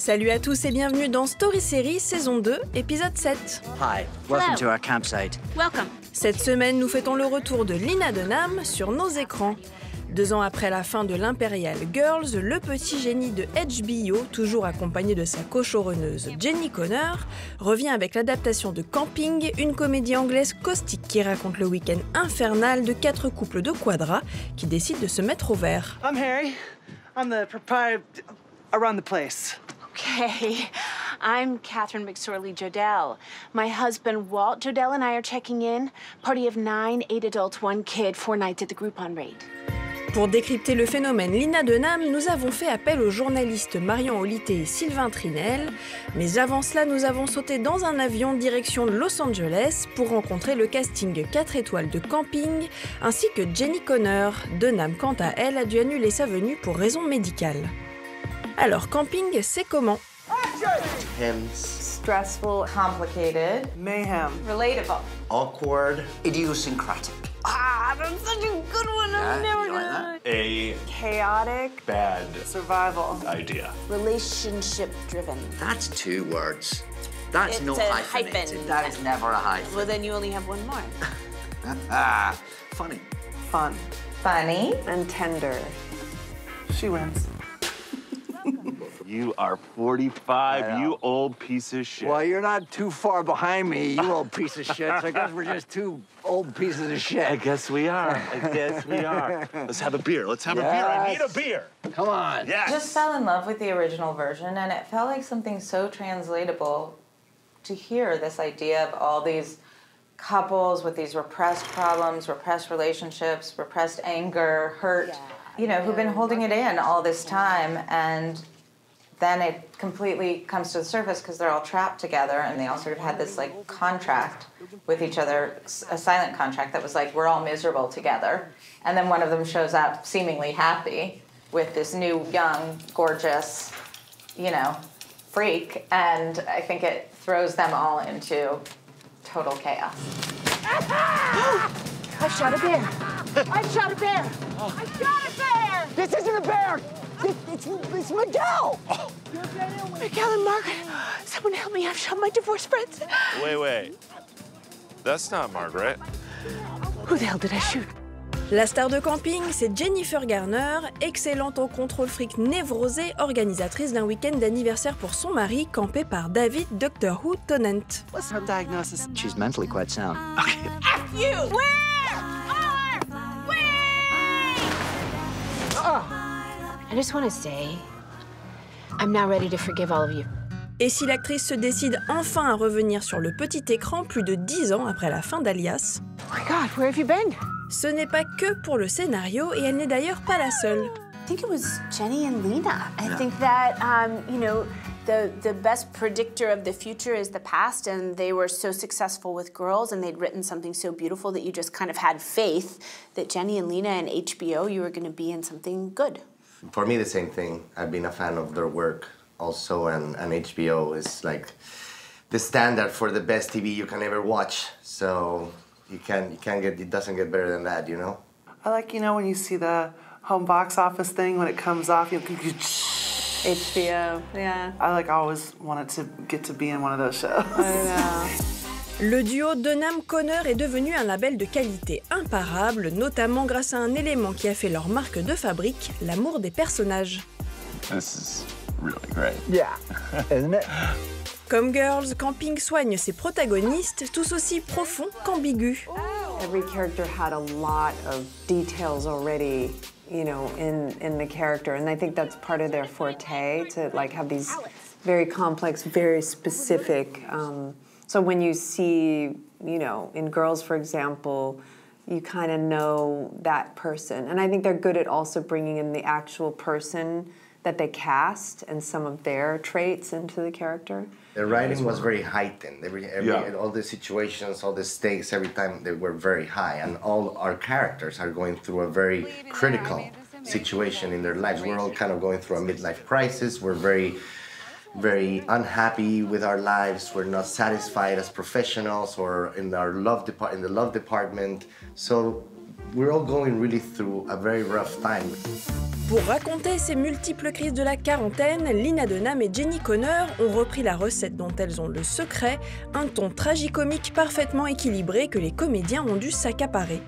Salut à tous et bienvenue dans Story Série saison 2, épisode 7. Hi, welcome to our campsite. Welcome. Cette semaine, nous fêtons le retour de Lena Dunham sur nos écrans. 2 ans après la fin de l'Imperial Girls, le petit génie de HBO, toujours accompagné de sa co-showrunneuse Jenny Connor, revient avec l'adaptation de Camping, une comédie anglaise caustique qui raconte le week-end infernal de 4 couples de quadras qui décident de se mettre au vert. I'm Harry. I'm the proprietor around the place. Okay. I'm Catherine McSorley Jodell. My husband Walt Jodell and I are checking in. Party of 9, 8 adults, 1 kid, 4 nights at the Groupon raid. Pour décrypter le phénomène Lena Dunham, nous avons fait appel aux journalistes Marion Olité et Sylvain Trinel. Mais avant cela, nous avons sauté dans un avion direction Los Angeles pour rencontrer le casting 4 étoiles de Camping, ainsi que Jenny Connor. Dunham, quant à elle, a dû annuler sa venue pour raisons médicales. Alors, Camping, c'est comment ? Stressful, complicated, Mayhem. relatable. Awkward. Idiosyncratic. Ah, that's such a good one. Yeah, I'm never you like gonna. that? A Chaotic. bad Survival. idea. Relationship driven. That's 2 words. That's It's not a hyphenated. hyphen. That is never a hyphen. Well, then you only have 1 more. Ah, funny. Fun. Funny. And tender. She wins. You are 45, you old piece of shit. Well, you're not too far behind me, you old piece of shit. So I guess we're just 2 old pieces of shit. I guess we are. I guess we are. Let's have a beer. Let's have a beer. I need a beer. Come on. Yes. Just fell in love with the original version, and it felt like something so translatable to hear this idea of all these couples with these repressed problems, repressed relationships, repressed anger, hurt, you know, who've been holding it in all this time, and then it completely comes to the surface because they're all trapped together, and they all sort of had this like contract with each other, a silent contract that was like, we're all miserable together. And then one of them shows up seemingly happy with this new, young, gorgeous, you know, freak, and I think it throws them all into total chaos. I shot a bear. I shot a bear. I shot a bear. This isn't a bear. It's Miguel. Miguel and Margaret, someone help me. I've shot my divorced friends. Wait. That's not Margaret. Who the hell did I shoot? La star de Camping, c'est Jennifer Garner, excellente au contrôle fric névrosée, organisatrice d'un week-end d'anniversaire pour son mari, campé par David Doctor Who Tennant. What's her diagnosis? She's mentally quite sound. You! Where are we? I just want to say, I'm now ready to forgive all of you. Et si l'actrice se décide enfin à revenir sur le petit écran plus de 10 ans après la fin d'Alias, Oh my God, where have you been? ce n'est pas que pour le scénario et elle n'est d'ailleurs pas la seule. I think it was Jenny and Lena. I think that, you know, the best predictor of the future is the past, and they were so successful with girls, and they'd written something so beautiful that you just kind of had faith that Jenny and Lena and HBO, you were going to be in something good. For me, the same thing. I've been a fan of their work also, and HBO is like the standard for the best TV you can ever watch. So it doesn't get better than that, you know? I like, you know, when you see the home box office thing, when it comes off, you HBO, yeah. I like always wanted to get to be in one of those shows. Le duo Dunham-Connor est devenu un label de qualité imparable, notamment grâce à un élément qui a fait leur marque de fabrique, l'amour des personnages. This is really great. Yeah, isn't it? Comme Girls, Camping soigne ses protagonistes, tous aussi profonds qu'ambigus. Every character had a lot of details already, you know, in the character, and I think that's part of their forte, to like have these very complex, very specific. So when you see, you know, in Girls, for example, you kind of know that person, and I think they're good at also bringing in the actual person that they cast and some of their traits into the character. The writing was very heightened. All the situations, all the stakes, every time they were very high, and all our characters are going through a very critical situation in their lives. We're all kind of going through a midlife crisis. We're very unhappy with our lives. We're not satisfied as professionals or in our in the love department. So we're all going really through a very rough time. Pour raconter ces multiples crises de la quarantaine, Lina Dunham et Jenny Connor ont repris la recette dont elles ont le secret, un ton tragicomique parfaitement équilibré que les comédiens ont dû s'accaparer.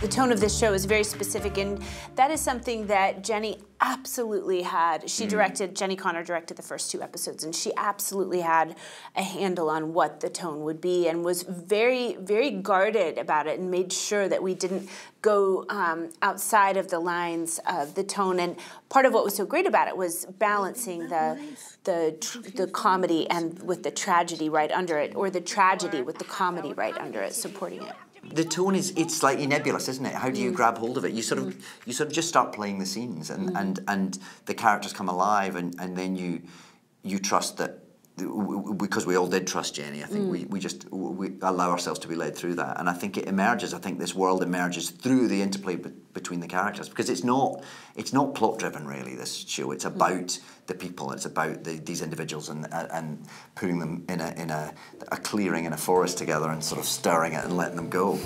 The tone of this show is very specific, and that is something that Jenny absolutely had. Jenny Connor directed the first 2 episodes, and she absolutely had a handle on what the tone would be and was very, very guarded about it and made sure that we didn't go outside of the lines of the tone. And part of what was so great about it was balancing the comedy and with the tragedy right under it, or the tragedy with the comedy right under it, supporting it. The tone it's slightly nebulous, isn't it? How do you grab hold of it? You sort of just start playing the scenes, and the characters come alive, and then you trust that, because we all did trust Jenny. I think we allow ourselves to be led through that, and I think it emerges. I think this world emerges through the interplay between the characters, because it's not plot driven really. This show, it's about the people. It's about these individuals and putting them in a clearing in a forest together and sort of stirring it and letting them go.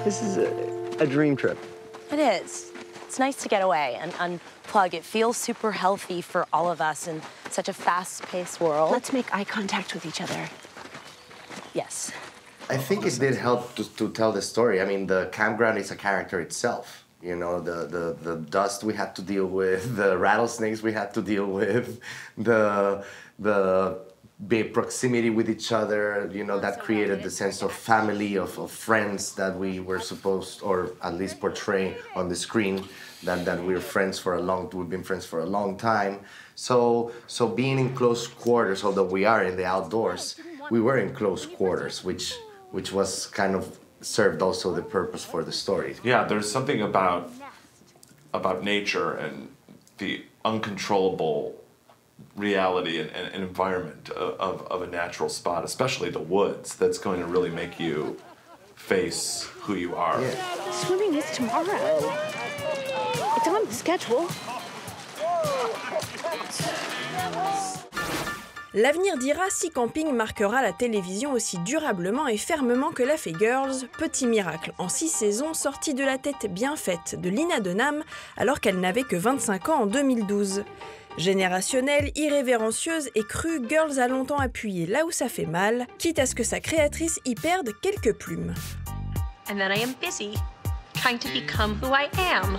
This is a dream trip. It is. It's nice to get away and unplug. It feels super healthy for all of us in such a fast-paced world. Let's make eye contact with each other. Yes. I think it did help to tell the story. I mean, the campground is a character itself. You know, the dust we had to deal with, the rattlesnakes we had to deal with, the big proximity with each other, you know, that created the sense of family, of friends that we were supposed, or at least portray on the screen, that we're friends we've been friends for a long time. So being in close quarters, although we are in the outdoors, we were in close quarters, which was kind of served also the purpose for the story. Yeah, there's something about nature and the uncontrollable reality and environment of a natural spot, especially the woods, that's going to really make you face who you are. Yeah. Swimming is tomorrow. It's on the schedule. L'avenir dira si Camping marquera la télévision aussi durablement et fermement que l'a fait Girls, petit miracle en 6 saisons sorti de la tête bien faite de Lina Dunham alors qu'elle n'avait que 25 ans en 2012. Générationnelle, irrévérencieuse et crue, Girls a longtemps appuyé là où ça fait mal, quitte à ce que sa créatrice y perde quelques plumes. And then I am busy trying to become who I am.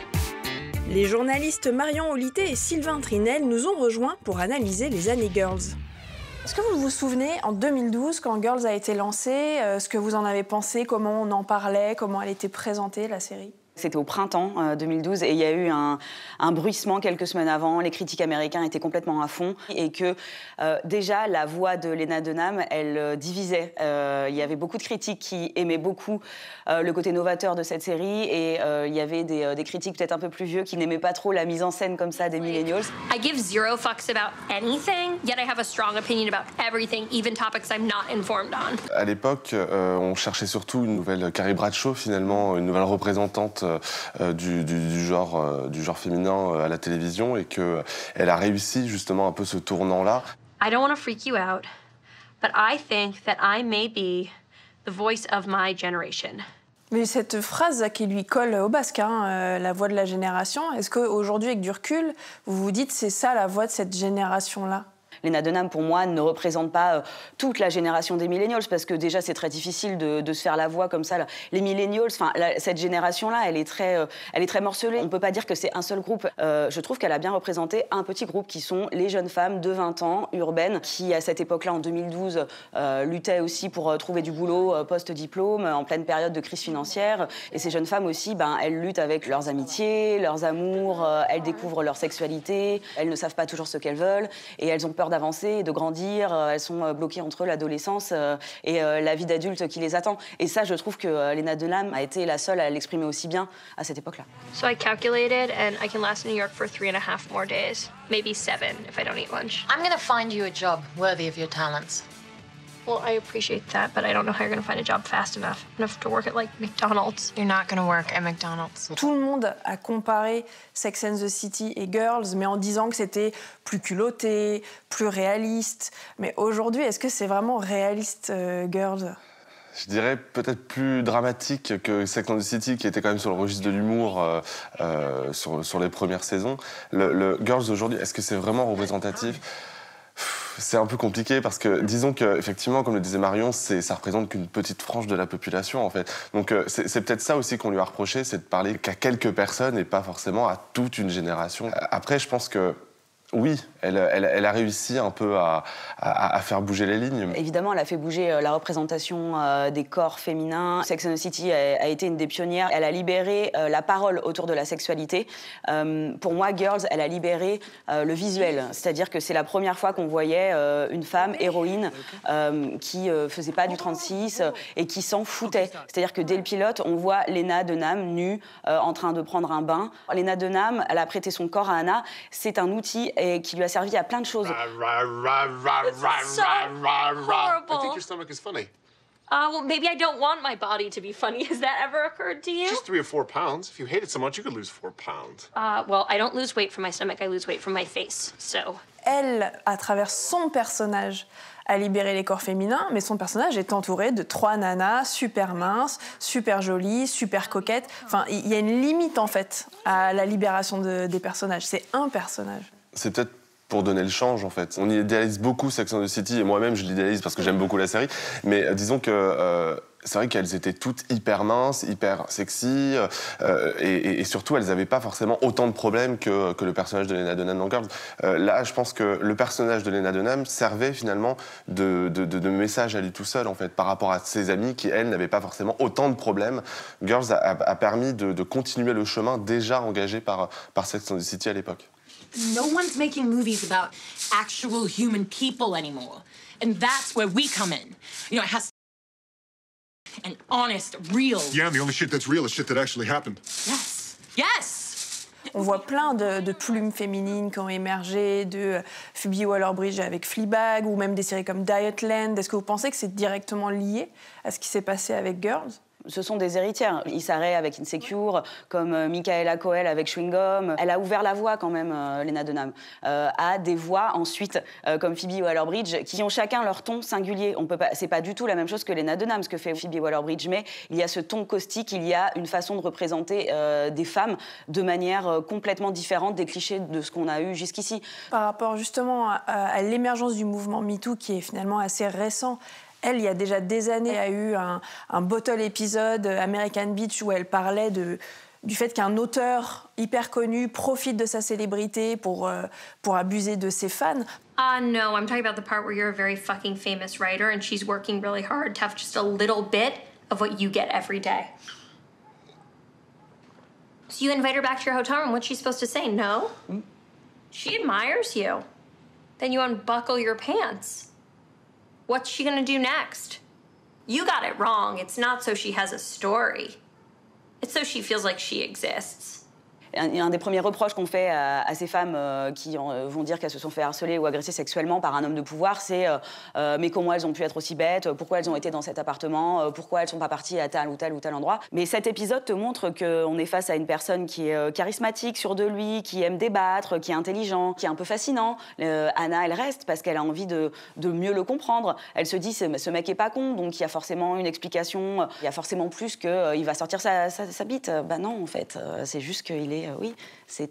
Les journalistes Marion Olité et Sylvain Trinel nous ont rejoints pour analyser les années Girls. Est-ce que vous vous souvenez, en 2012, quand Girls a été lancée, ce que vous en avez pensé, comment on en parlait, comment elle était présentée, la série ? C'était au printemps 2012 et il y a eu un bruissement quelques semaines avant. Les critiques américains étaient complètement à fond et que déjà la voix de Lina Dunham, elle divisait. Il y avait beaucoup de critiques qui aimaient beaucoup le côté novateur de cette série et il y avait des critiques peut-être un peu plus vieux qui n'aimaient pas trop la mise en scène comme ça des millennials. I give 0 fucks about anything, yet I have a strong opinion about everything, even topics I'm not informed on. À l'époque, on cherchait surtout une nouvelle Carrie Bradshaw, finalement, une nouvelle représentante du genre féminin à la télévision et qu'elle a réussi justement un peu ce tournant-là. I don't want to freak you out, but I think that I may be the voice of my generation. Mais cette phrase qui lui colle au basque, la voix de la génération, est-ce qu'aujourd'hui, avec du recul, vous vous dites c'est ça la voix de cette génération-là ? Lina Dunham, pour moi, ne représente pas toute la génération des millennials, parce que déjà, c'est très difficile de se faire la voix comme ça. Les millennials, cette génération-là, elle est très morcelée. On ne peut pas dire que c'est un seul groupe. Je trouve qu'elle a bien représenté un petit groupe qui sont les jeunes femmes de 20 ans, urbaines, qui, à cette époque-là, en 2012, luttaient aussi pour trouver du boulot post-diplôme, en pleine période de crise financière. Et ces jeunes femmes aussi, elles luttent avec leurs amitiés, leurs amours, elles découvrent leur sexualité, elles ne savent pas toujours ce qu'elles veulent, et elles ont peur d'avancer, de grandir, elles sont bloquées entre l'adolescence et la vie d'adulte qui les attend. Et ça, je trouve que Lina Dunham a été la seule à l'exprimer aussi bien à cette époque-là. So I calculated and I can last in New York for 3.5 more days, maybe 7 if I don't eat lunch. I'm gonna find you a job worthy of your talents. Well, I appreciate that, but I don't know how you're gonna find a job fast enough. I'm gonna have to work at, like, McDonald's. You're not gonna work at McDonald's. Tout le monde a comparé Sex and the City et Girls, mais en disant que c'était plus culotté, plus réaliste. Mais aujourd'hui, est-ce que c'est vraiment réaliste, Girls ? je dirais peut-être plus dramatique que Sex and the City, qui était quand même sur le registre de l'humour sur les premières saisons. Le Girls d'aujourd'hui, est-ce que c'est vraiment représentatif ? C'est un peu compliqué parce que, disons qu'effectivement, comme le disait Marion, ça représente qu'une petite frange de la population, en fait. Donc c'est peut-être ça aussi qu'on lui a reproché, c'est de parler qu'à quelques personnes et pas forcément à toute une génération. Après, je pense que oui, elle a réussi un peu à faire bouger les lignes. Évidemment, elle a fait bouger la représentation des corps féminins. Sex and the City a été une des pionnières. Elle a libéré la parole autour de la sexualité. Pour moi, Girls, elle a libéré le visuel. C'est-à-dire que c'est la première fois qu'on voyait une femme héroïne qui faisait pas du 36 et qui s'en foutait. C'est-à-dire que dès le pilote, on voit Lena Dunham nue en train de prendre un bain. Lena Dunham, elle a prêté son corps à Anna. C'est un outil et qui lui a servi à plein de choses. I think your stomach is funny. Well, maybe I don't want my body to be funny. Has that ever occurred to you? Just 3 or 4 pounds. If you hate it so much, you could lose 4 pounds. Well, I don't lose weight from my stomach. I lose weight from my face, so... Elle, à travers son personnage, a libéré les corps féminins, mais son personnage est entouré de 3 nanas super minces, super jolies, super coquettes. Enfin, il y a une limite, en fait, à la libération des personnages. C'est un personnage. C'est peut-être pour donner le change, en fait. On idéalise beaucoup Sex and the City, et moi-même, je l'idéalise parce que j'aime beaucoup la série. Mais disons que c'est vrai qu'elles étaient toutes hyper minces, hyper sexy, et surtout, elles n'avaient pas forcément autant de problèmes que le personnage de Lena Dunham dans Girls. Là, je pense que le personnage de Lena Dunham servait finalement de message à lui tout seul, en fait, par rapport à ses amies qui, elles, n'avaient pas forcément autant de problèmes. Girls a permis de continuer le chemin déjà engagé par Sex and the City à l'époque. No one's making movies about actual human people anymore. And that's where we come in. You know, it has an honest, real... Yeah, and the only shit that's real is shit that actually happened. Yes. Yes! On voit plein de plumes féminines qui ont émergé, de Phoebe Waller-Bridge avec Fleabag, ou même des séries comme Dietland. Est-ce que vous pensez que c'est directement lié à ce qui s'est passé avec Girls ? Ce sont des héritières. Issa Rae avec Insecure, comme Michaela Coel avec Chewing Gum. Elle a ouvert la voie quand même, Lena Dunham, à des voix ensuite, comme Phoebe Waller-Bridge, qui ont chacun leur ton singulier. C'est pas du tout la même chose que Lena Dunham, ce que fait Phoebe Waller-Bridge, mais il y a ce ton caustique, il y a une façon de représenter des femmes de manière complètement différente des clichés de ce qu'on a eu jusqu'ici. Par rapport justement à l'émergence du mouvement MeToo, qui est finalement assez récent, elle, il y a déjà des années, a eu un bottle épisode American Beach où elle parlait du fait qu'un auteur hyper connu profite de sa célébrité pour abuser de ses fans. No, I'm talking about the part where you're a very fucking famous writer and she's working really hard to have just a little bit of what you get every day. So you invite her back to your hotel room, what's she supposed to say? No? She admires you. Then you unbuckle your pants. What's she gonna do next? You got it wrong. It's not so she has a story. It's so she feels like she exists. Un des premiers reproches qu'on fait à ces femmes qui vont dire qu'elles se sont fait harceler ou agresser sexuellement par un homme de pouvoir, c'est mais comment elles ont pu être aussi bêtes, pourquoi elles ont été dans cet appartement, pourquoi elles sont pas parties à tel ou tel endroit. Mais cet épisode te montre qu'on est face à une personne qui est charismatique, sûre de lui, qui aime débattre, qui est intelligent, qui est un peu fascinant. Anna, elle reste parce qu'elle a envie de mieux le comprendre. Elle se dit, ce mec est pas con, donc il y a forcément une explication, il y a forcément plus qu'il va sortir sa bite. Bah non, en fait, c'est juste qu'il est oui, c'est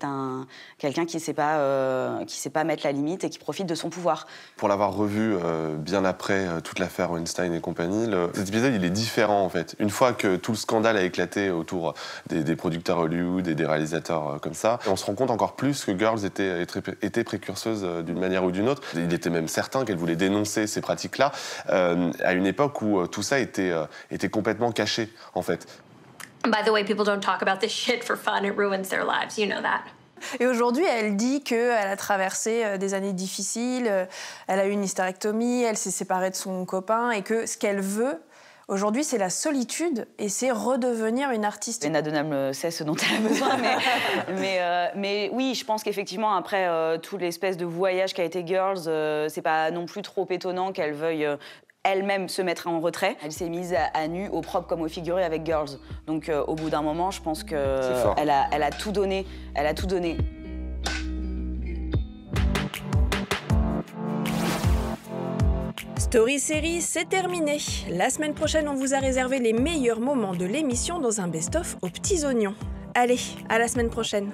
quelqu'un qui sait pas mettre la limite et qui profite de son pouvoir. Pour l'avoir revu bien après toute l'affaire Weinstein et compagnie, cet épisode il est différent en fait. Une fois que tout le scandale a éclaté autour des producteurs Hollywood et des réalisateurs comme ça, on se rend compte encore plus que Girls était précurseuse d'une manière ou d'une autre. Il était même certain qu'elle voulait dénoncer ces pratiques-là à une époque où tout ça était complètement caché en fait. By the way, people don't talk about this shit for fun. It ruins their lives. You know that. Et aujourd'hui, elle dit qu'elle a traversé des années difficiles, elle a eu une hystérectomie, elle s'est séparée de son copain et que ce qu'elle veut aujourd'hui, c'est la solitude et c'est redevenir une artiste. Lena Dunham sait ce dont elle a besoin, mais oui, je pense qu'effectivement, après tout l'espèce de voyage qu'a été Girls, c'est pas non plus trop étonnant qu'elle veuille elle-même se mettre en retrait. Elle s'est mise à nu, au propre comme au figuré avec Girls. Donc au bout d'un moment, je pense qu'elle a tout donné. Elle a tout donné. Story Série, c'est terminé. La semaine prochaine, on vous a réservé les meilleurs moments de l'émission dans un best-of aux petits oignons. Allez, à la semaine prochaine.